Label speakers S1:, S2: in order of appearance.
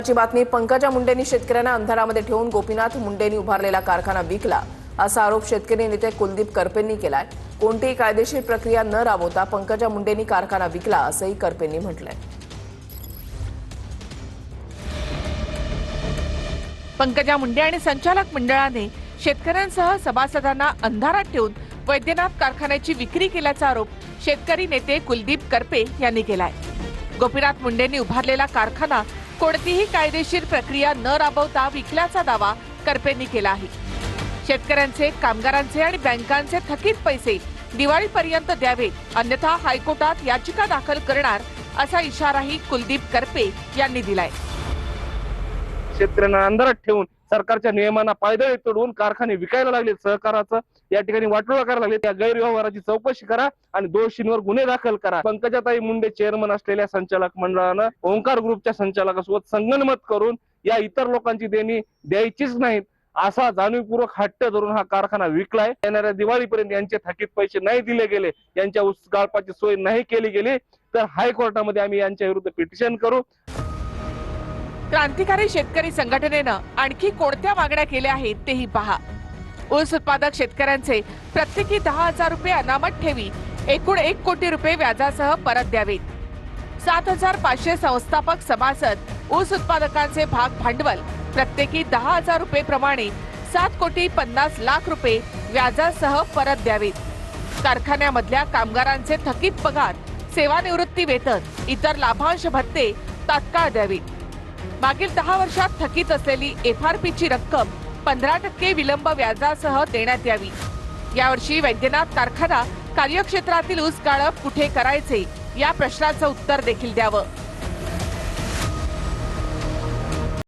S1: ची बातमी पंकजा मुंडेंनी शेतकऱ्यांना अंधारामध्ये ठेवून गोपीनाथ मुंडेंनी उभारलेला कारखाना विकला असा आरोप शेतकरी नेते कुलदीप करपेंनी केलाय। कोणतीही कायदेशीर प्रक्रिया न राबवता पंकजा मुंडेंनी कारखाना विकला असंही करपेंनी म्हटलंय।
S2: पंकजा मुंडे आणि संचालक मंडळाने शेतकऱ्यांसह सभासदांना अंधारात ठेवून वैद्यनाथ कारखान्याची विक्री केल्याचा आरोप शेतकरी नेते कुलदीप करपे यांनी केलाय। गोपीनाथ मुंडेंनी उभारलेला कारखाना कोणतीही कायदेशीर प्रक्रिया न राबवता विकल्याचा दावा करपेंनी केला आहे। शेतकऱ्यांचे, कामगारांचे आणि बँकांचे थकीत पैसे दिवाळीपर्यंत द्यावेत, अन्यथा हायकोर्टात याचिका दाखल करणार असा इशाराही कुलदीप करपे यांनी दिलाय।
S3: शेतकऱ्यांना अंधारात ठेवून सरकारच्या नियमांना पायदळी तोडून कारखाने विकायला लागले, सहकाराचं या ठिकाणी वाटोळा करायला लागले। त्या गैरव्यवहाराची चौकशी करा आणि दोषींवर गुन्हे दाखल करा। पंकजाताई मुंडे चेअरमन असलेल्या संचालक मंडळानं ओंकार ग्रुपच्या संचालकासोबत संगनमत करून या इतर लोकांची देणी द्यायचीच नाहीत असा जाणीवपूर्वक हट्ट धरून हा कारखाना विकलाय। येणाऱ्या दिवाळीपर्यंत यांचे थकीत पैसे नाही दिले गेले, यांच्या ऊस गाळपाची सोय नाही केली गेली तर हायकोर्टामध्ये आम्ही यांच्या विरुद्ध पिटिशन करू।
S2: क्रांतिकारी शेतकरी संघटनेनं आणखी कोणत्या मागण्या केल्या आहेत तेही पहा। ऊस उत्पादक शेतकऱ्यांचे प्रत्येकी 10,000 रुपये अनामत ठेवी एकूण 1 कोटी रुपये व्याजासह परत द्यावेत। 7,500 संस्थापक सभासद ऊस उत्पादकांचे भाग भांडवल प्रत्येकी 10,000 रुपये प्रमाणे 7,50,00,000 रुपये व्याजासह परत द्यावेत। कारखान्यामधल्या कामगारांचे थकीत पगार, सेवानिवृत्ती वेतन, इतर लाभांश भत्ते तात्काळ द्यावेत। मागील 10 वर्षात थकीत असलेली FRP ची रक्कम 15% विलंब व्याजासह देण्यात यावी। यावर्षी वैद्यनाथ कारखाना कार्यक्षेत्रातील ऊस गाळप कुठे करायचे या प्रश्नाचं उत्तर देखील द्यावं।